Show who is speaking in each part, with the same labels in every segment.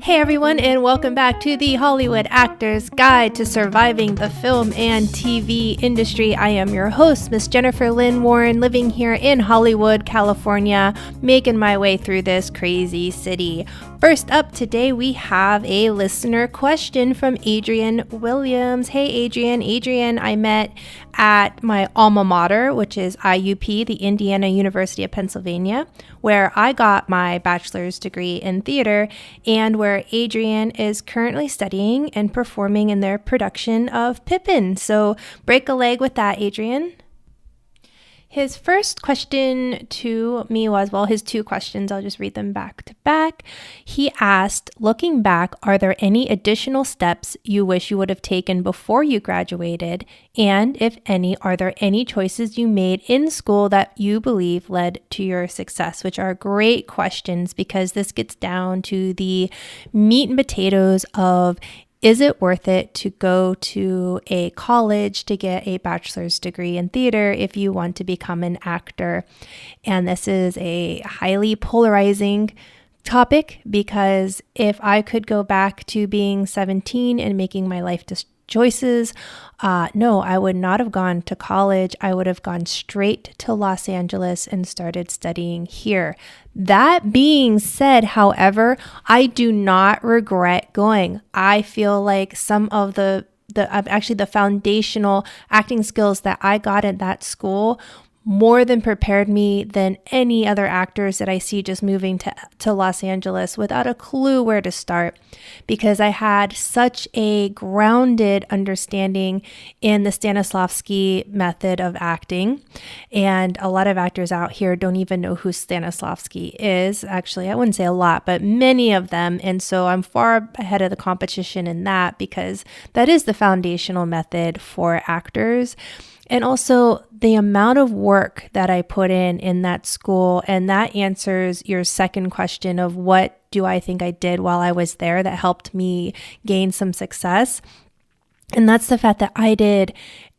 Speaker 1: Hey everyone, and welcome back to the Hollywood Actor's Guide to Surviving the Film and TV Industry. I am your host, Miss Jennifer Lynn Warren, living here in Hollywood, California, making my way through this crazy city. First up today, we have a listener question from Adrian Williams. Hey Adrian. Adrian, I met at my alma mater, which is IUP, the Indiana University of Pennsylvania, where I got my bachelor's degree in theater and where Adrian is currently studying and performing in their production of Pippin. So break a leg with that, Adrian. His first question to me was, well, his two questions, I'll just read them back to back. He asked, looking back, are there any additional steps you wish you would have taken before you graduated? And if any, are there any choices you made in school that you believe led to your success? Which are great questions because this gets down to the meat and potatoes of, is it worth it to go to a college to get a bachelor's degree in theater if you want to become an actor? And this is a highly polarizing topic because if I could go back to being 17 and making my life choices, no, I would not have gone to college. I would have gone straight to Los Angeles and started studying here. That being said, however, I do not regret going. I feel like some of the foundational acting skills that I got at that school more than prepared me than any other actors that I see just moving to Los Angeles without a clue where to start, because I had such a grounded understanding in the Stanislavski method of acting. And a lot of actors out here don't even know who Stanislavski is. Actually, I wouldn't say a lot, but many of them. And so I'm far ahead of the competition in that because that is the foundational method for actors. And also the amount of work that I put in that school, and that answers your second question of what do I think I did while I was there that helped me gain some success. And that's the fact that I did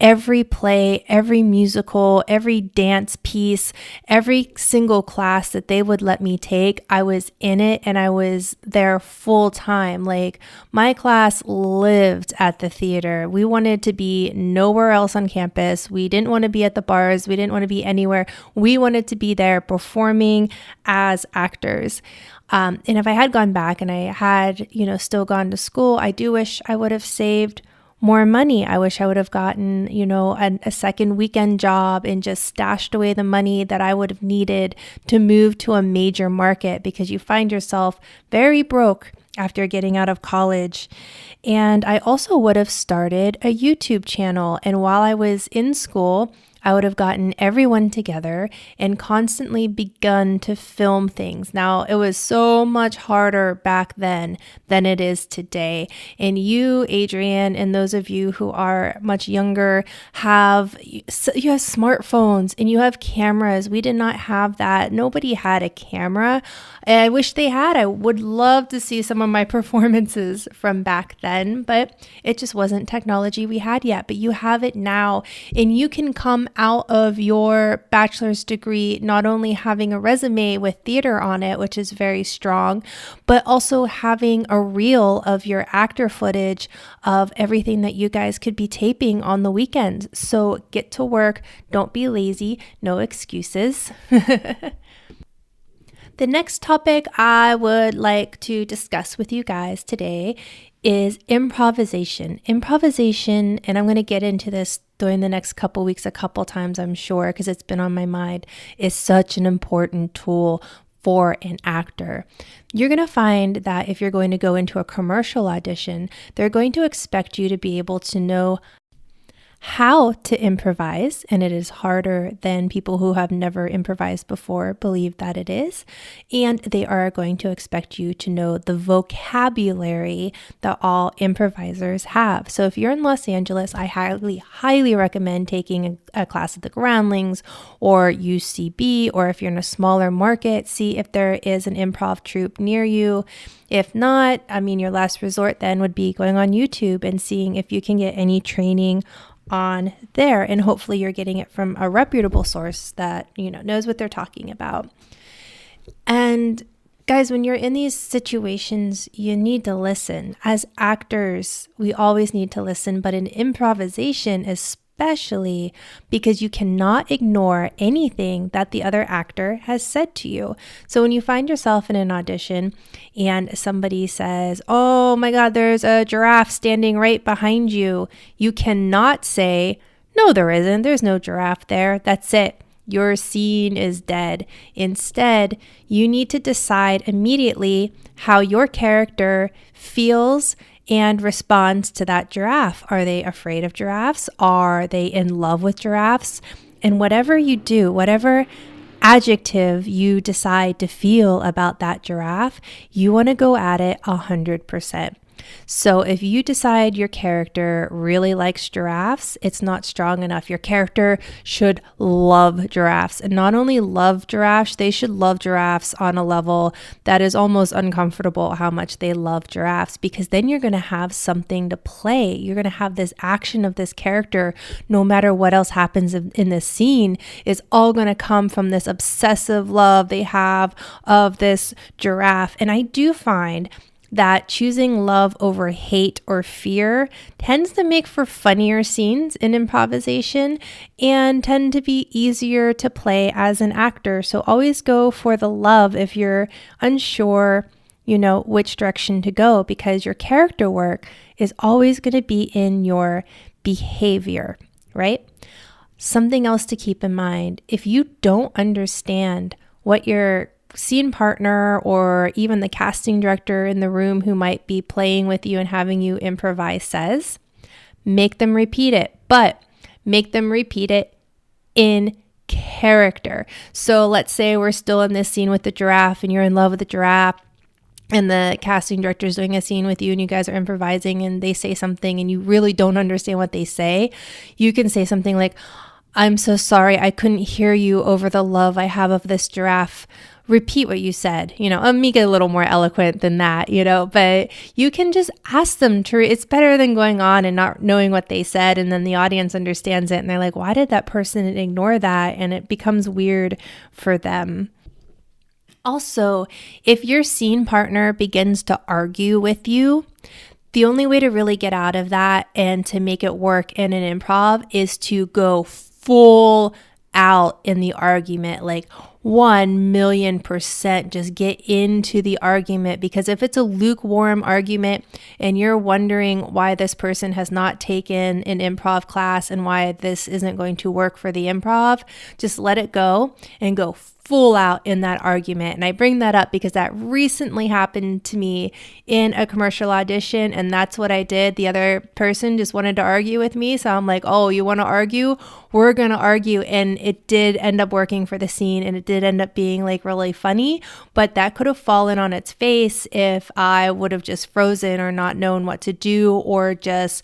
Speaker 1: every play, every musical, every dance piece, every single class that they would let me take, I was in it and I was there full time. Like my class lived at the theater. We wanted to be nowhere else on campus. We didn't want to be at the bars. We didn't want to be anywhere. We wanted to be there performing as actors. And if I had gone back and I had, still gone to school, I do wish I would have saved more money. I wish I would have gotten, a second weekend job and just stashed away the money that I would have needed to move to a major market, because you find yourself very broke after getting out of college. And I also would have started a YouTube channel. And while I was in school, I would have gotten everyone together and constantly begun to film things. Now, it was so much harder back then than it is today. And you, Adrian, and those of you who are much younger you have smartphones and you have cameras. We did not have that. Nobody had a camera. I wish they had. I would love to see some of my performances from back then, but it just wasn't technology we had yet. But you have it now, and you can come out of your bachelor's degree not only having a resume with theater on it, which is very strong, but also having a reel of your actor footage of everything that you guys could be taping on the weekends. So get to work. Don't be lazy. No excuses. The next topic I would like to discuss with you guys today is improvisation. Improvisation, and I'm going to get into this during the next couple weeks a couple times, I'm sure, because it's been on my mind, is such an important tool for an actor. You're going to find that if you're going to go into a commercial audition, they're going to expect you to be able to know how to improvise, and it is harder than people who have never improvised before believe that it is. And they are going to expect you to know the vocabulary that all improvisers have. So if you're in Los Angeles, I highly recommend taking a class at the Groundlings or UCB, or if you're in a smaller market, see if there is an improv troupe near you. If not, your last resort then would be going on YouTube and seeing if you can get any training on there, and hopefully you're getting it from a reputable source that knows what they're talking about. And Guys, when you're in these situations, you need to listen. As actors, we always need to listen, but in improvisation, especially because you cannot ignore anything that the other actor has said to you. So when you find yourself in an audition and somebody says, "Oh my God, there's a giraffe standing right behind you," you cannot say, "No, there isn't. There's no giraffe there. That's it. Your scene is dead." Instead, you need to decide immediately how your character feels and responds to that giraffe. Are they afraid of giraffes? Are they in love with giraffes? And whatever you do, whatever adjective you decide to feel about that giraffe, you want to go at it 100%. So if you decide your character really likes giraffes, it's not strong enough. Your character should love giraffes, and not only love giraffes, they should love giraffes on a level that is almost uncomfortable how much they love giraffes, because then you're going to have something to play. You're going to have this action of this character, no matter what else happens in this scene, is all going to come from this obsessive love they have of this giraffe. And I do find that choosing love over hate or fear tends to make for funnier scenes in improvisation and tend to be easier to play as an actor. So always go for the love if you're unsure, which direction to go, because your character work is always going to be in your behavior, right? Something else to keep in mind: if you don't understand what your scene partner or even the casting director in the room who might be playing with you and having you improvise says, make them repeat it, but make them repeat it in character. So let's say we're still in this scene with the giraffe and you're in love with the giraffe, and the casting director is doing a scene with you and you guys are improvising and they say something and you really don't understand what they say. You can say something like, "I'm so sorry, I couldn't hear you over the love I have of this giraffe. Repeat what you said." Make it a little more eloquent than that, but you can just ask them to, it's better than going on and not knowing what they said. And then the audience understands it and they're like, why did that person ignore that? And it becomes weird for them. Also, if your scene partner begins to argue with you, the only way to really get out of that and to make it work in an improv is to go full out in the argument, like 1,000,000%. Just get into the argument, because if it's a lukewarm argument and you're wondering why this person has not taken an improv class and why this isn't going to work for the improv, just let it go and go full out in that argument. And I bring that up because that recently happened to me in a commercial audition, and that's what I did. The other person just wanted to argue with me, so I'm like, "Oh, you want to argue? We're going to argue." And it did end up working for the scene, and it did end up being like really funny, but that could have fallen on its face if I would have just frozen or not known what to do, or just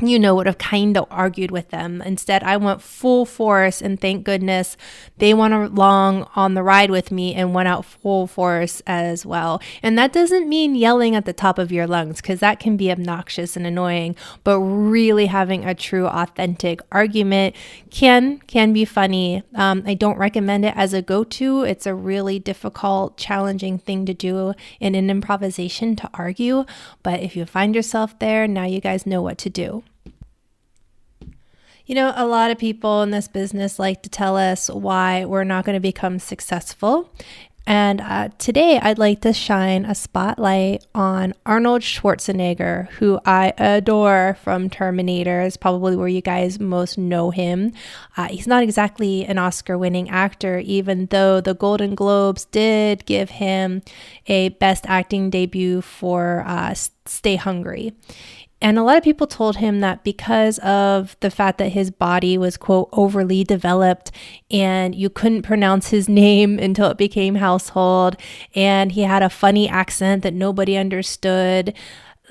Speaker 1: would have kind of argued with them. Instead, I went full force, and thank goodness they went along on the ride with me and went out full force as well. And that doesn't mean yelling at the top of your lungs, because that can be obnoxious and annoying, but really having a true, authentic argument can be funny. I don't recommend it as a go-to. It's a really difficult, challenging thing to do in an improvisation, to argue. But if you find yourself there, now you guys know what to do. A lot of people in this business like to tell us why we're not going to become successful. And today I'd like to shine a spotlight on Arnold Schwarzenegger, who I adore from Terminator. Is probably where you guys most know him. He's not exactly an Oscar-winning actor, even though the Golden Globes did give him a Best Acting debut for Stay Hungry. And a lot of people told him that because of the fact that his body was, quote, overly developed and you couldn't pronounce his name until it became household, and he had a funny accent that nobody understood.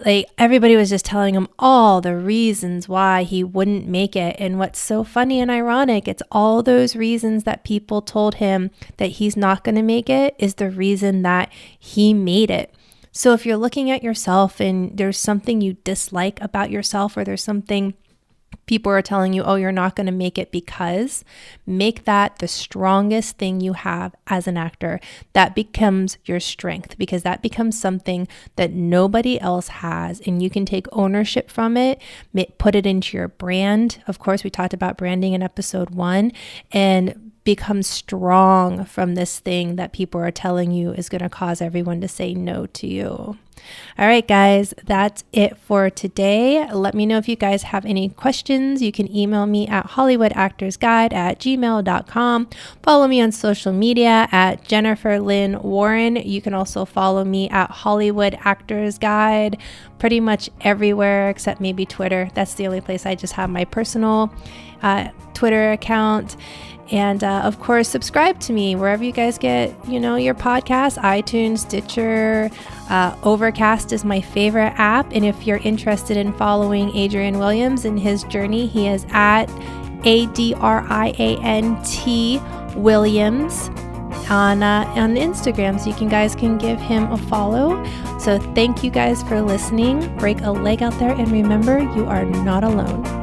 Speaker 1: Like, everybody was just telling him all the reasons why he wouldn't make it. And what's so funny and ironic, it's all those reasons that people told him that he's not going to make it is the reason that he made it. So if you're looking at yourself and there's something you dislike about yourself, or there's something people are telling you, oh, you're not going to make it because, make that the strongest thing you have as an actor. That becomes your strength, because that becomes something that nobody else has, and you can take ownership from it, put it into your brand. Of course, we talked about branding in episode 1, and become strong from this thing that people are telling you is going to cause everyone to say no to you. All right, guys, that's it for today. Let me know if you guys have any questions. You can email me at hollywoodactorsguide@gmail.com. Follow me on social media at Jennifer Lynn Warren. You can also follow me at Hollywood Actors Guide, pretty much everywhere except maybe Twitter. That's the only place I just have my personal Twitter account. And of course, subscribe to me wherever you guys get, your podcasts, iTunes, Stitcher, Overcast is my favorite app. And if you're interested in following Adrian Williams and his journey, he is at ADRIANT Williams on Instagram. So you guys can give him a follow. So thank you guys for listening. Break a leg out there, and remember, you are not alone.